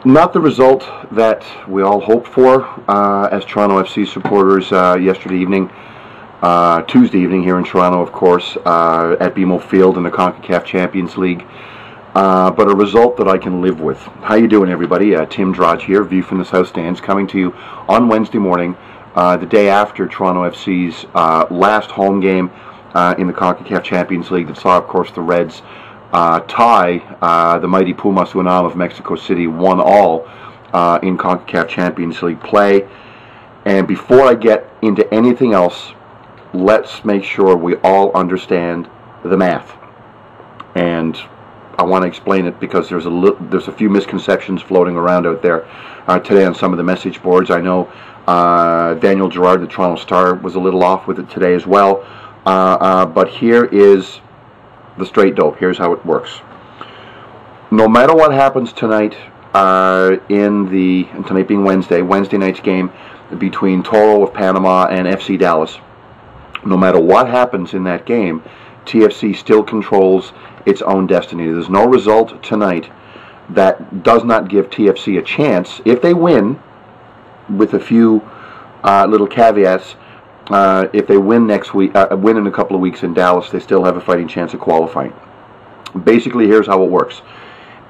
Not the result that we all hoped for as Toronto FC supporters yesterday evening, Tuesday evening here in Toronto, of course, at BMO Field in the CONCACAF Champions League. But a result that I can live with. How you doing, everybody? Tim Drudge here, View from the South Stands, coming to you on Wednesday morning, the day after Toronto FC's last home game in the CONCACAF Champions League that saw, of course, the Reds tie the mighty Pumas UNAM of Mexico City 1-1 in CONCACAF Champions League play. And before I get into anything else, let's make sure we all understand the math. And I want to explain it because there's a few misconceptions floating around out there today on some of the message boards. I know Daniel Gerard, the Toronto Star, was a little off with it today as well. But here is the straight dope. Here's how it works. No matter what happens tonight, and tonight being Wednesday night's game between Toro of Panama and FC Dallas, no matter what happens in that game, TFC still controls its own destiny. There's no result tonight that does not give TFC a chance. If they win, with a few little caveats, if they win next week, win in a couple of weeks in Dallas, they still have a fighting chance of qualifying. Basically, here's how it works.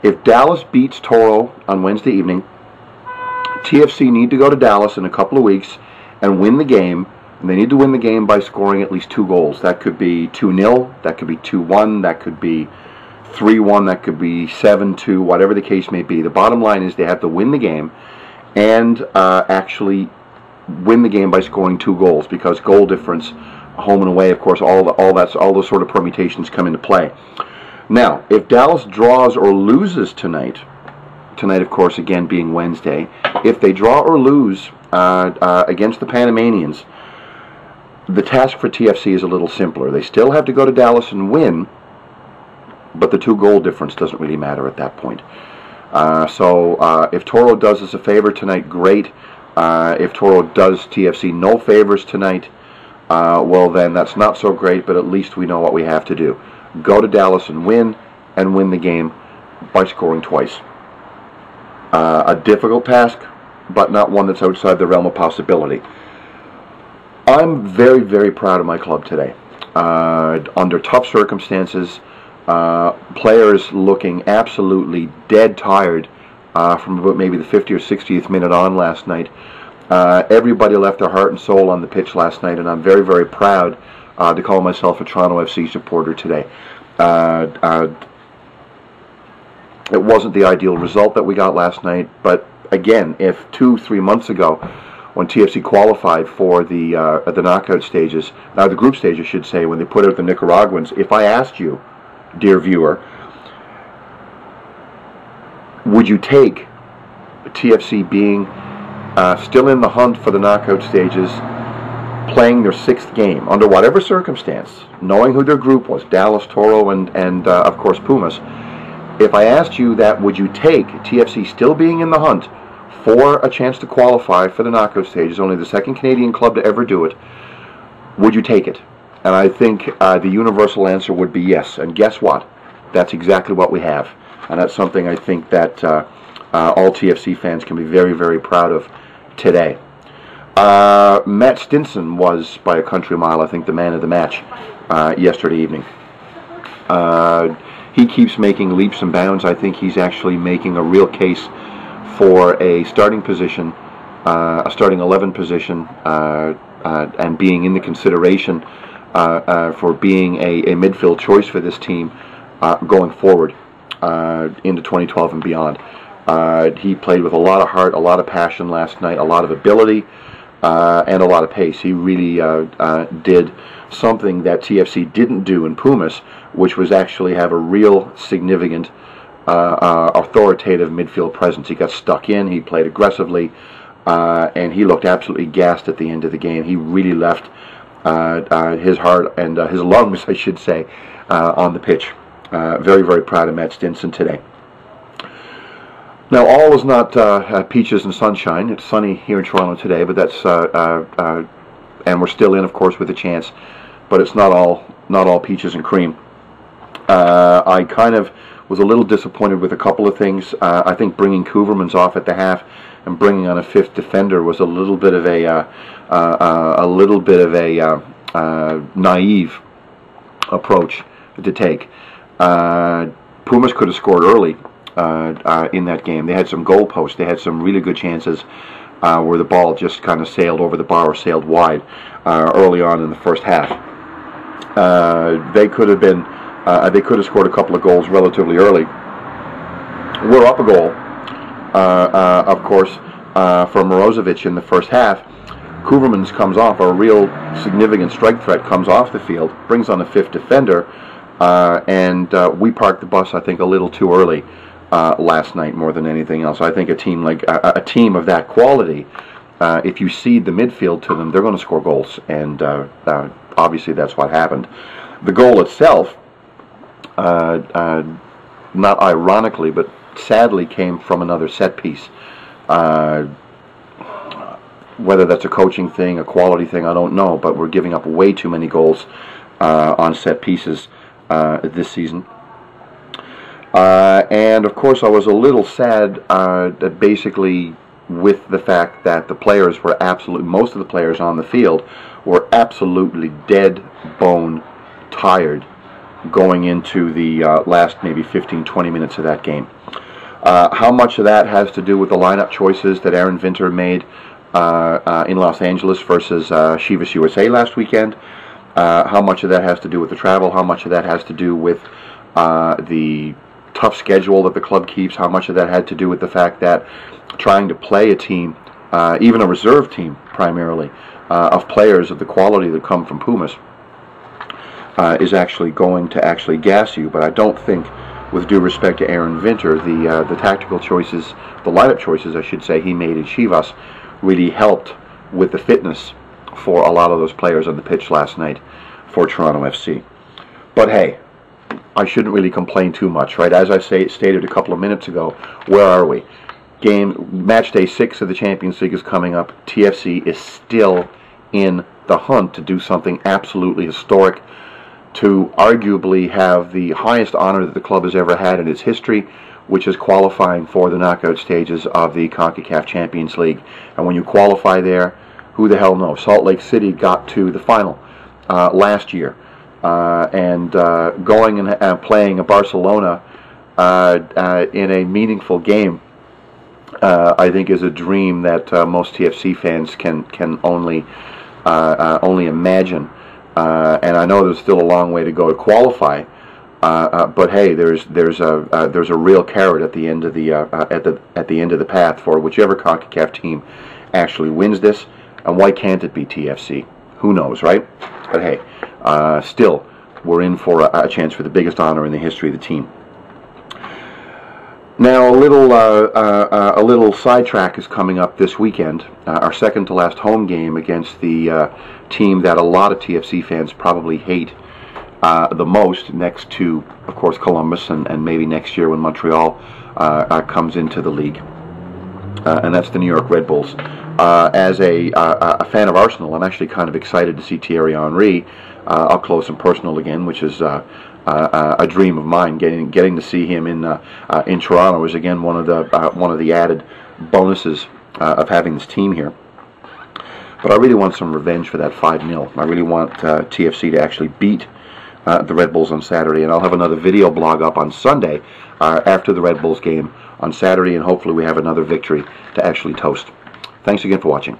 If Dallas beats Toro on Wednesday evening, TFC need to go to Dallas in a couple of weeks and win the game. And they need to win the game by scoring at least 2 goals. That could be 2-0, that could be 2-1, that could be 3-1, that could be 7-2, whatever the case may be. The bottom line is they have to win the game and actually win the game by scoring 2 goals, because goal difference, home and away, of course, all those sort of permutations come into play. Now, if Dallas draws or loses tonight, of course, again being Wednesday, if they draw or lose against the Panamanians, the task for TFC is a little simpler. They still have to go to Dallas and win, but the 2-goal difference doesn't really matter at that point. So if Toro does us a favor tonight, great. If Toro does TFC no favors tonight, well then that's not so great, but at least we know what we have to do. Go to Dallas and win the game by scoring twice. A difficult task, but not one that's outside the realm of possibility. I'm very, very proud of my club today. Under tough circumstances, players looking absolutely dead tired from about maybe the 50th or 60th minute on last night. Everybody left their heart and soul on the pitch last night, and I'm very, very proud to call myself a Toronto FC supporter today. It wasn't the ideal result that we got last night, but again, if 2-3 months ago, when TFC qualified for the knockout stages, the group stage, I should say, when they put out the Nicaraguans, if I asked you, dear viewer, would you take TFC being still in the hunt for the knockout stages, playing their 6th game, under whatever circumstance, knowing who their group was, Dallas, Toro, and of course Pumas, if I asked you that, would you take TFC still being in the hunt for a chance to qualify for the knockout stages, only the 2nd Canadian club to ever do it, would you take it? And I think the universal answer would be yes. And guess what? That's exactly what we have. And that's something I think that all TFC fans can be very, very proud of today. Matt Stinson was, by a country mile, I think, the man of the match yesterday evening. He keeps making leaps and bounds. I think he's actually making a real case for a starting position, a starting 11 position, and being in the consideration for being a midfield choice for this team going forward into 2012 and beyond. He played with a lot of heart, a lot of passion last night, a lot of ability, and a lot of pace. He really did something that TFC didn't do in Pumas, which was actually have a real significant authoritative midfield presence. He got stuck in, he played aggressively, and he looked absolutely gassed at the end of the game. He really left his heart and his lungs, I should say, on the pitch. Very, very proud of Matt Stinson today. Now, all is not peaches and sunshine. It's sunny here in Toronto today, but that's and we're still in, of course, with a chance. But it's not all peaches and cream. I kind of was a little disappointed with a couple of things. I think bringing Kouvermans off at the half and bringing on a fifth defender was a little bit of a naive approach to take. Pumas could have scored early in that game. They had some goal posts. They had some really good chances where the ball just kind of sailed over the bar or sailed wide early on in the first half. They could have scored a couple of goals relatively early. We're up a goal, of course, for Morozevich in the first half. Kouvermans comes off, a real significant strike threat comes off the field, brings on a fifth defender, and we parked the bus, I think, a little too early last night more than anything else. I think a team like a team of that quality, if you cede the midfield to them, they're going to score goals, and obviously that's what happened. The goal itself, not ironically, but sadly came from another set piece. Whether that's a coaching thing, a quality thing, I don't know, but we're giving up way too many goals on set pieces this season. And of course I was a little sad that basically with the fact that the players were most of the players on the field were absolutely dead bone tired going into the last maybe 15-20 minutes of that game. How much of that has to do with the lineup choices that Aaron Vinter made in Los Angeles versus Chivas USA last weekend? How much of that has to do with the travel? How much of that has to do with the tough schedule that the club keeps? How much of that had to do with the fact that trying to play a team, even a reserve team primarily, of players of the quality that come from Pumas, is actually going to actually gas you? But I don't think, with due respect to Aaron Vinter, the tactical choices, the lineup choices, I should say, he made in Chivas really helped with the fitness for a lot of those players on the pitch last night for Toronto FC. But hey, I shouldn't really complain too much, right? As I stated a couple of minutes ago, where are we? Match day 6 of the Champions League is coming up. TFC is still in the hunt to do something absolutely historic, to arguably have the highest honor that the club has ever had in its history, which is qualifying for the knockout stages of the CONCACAF Champions League. And when you qualify there, who the hell knows? Salt Lake City got to the final last year, and going and playing a Barcelona in a meaningful game, I think is a dream that most TFC fans can only imagine. And I know there's still a long way to go to qualify, but hey, there's a real carrot at the end of the path for whichever CONCACAF team actually wins this. And why can't it be TFC? Who knows, right? But hey, still, we're in for a chance for the biggest honor in the history of the team. Now, a little sidetrack is coming up this weekend. Our second to last home game against the team that a lot of TFC fans probably hate the most, next to, of course, Columbus, and maybe next year when Montreal comes into the league, and that's the New York Red Bulls. As a fan of Arsenal, I'm actually kind of excited to see Thierry Henry up close and personal again, which is a dream of mine. Getting to see him in Toronto is again one of the added bonuses of having this team here. But I really want some revenge for that 5-0. I really want TFC to actually beat the Red Bulls on Saturday, and I'll have another video blog up on Sunday after the Red Bulls game on Saturday, and hopefully we have another victory to actually toast. Thanks again for watching.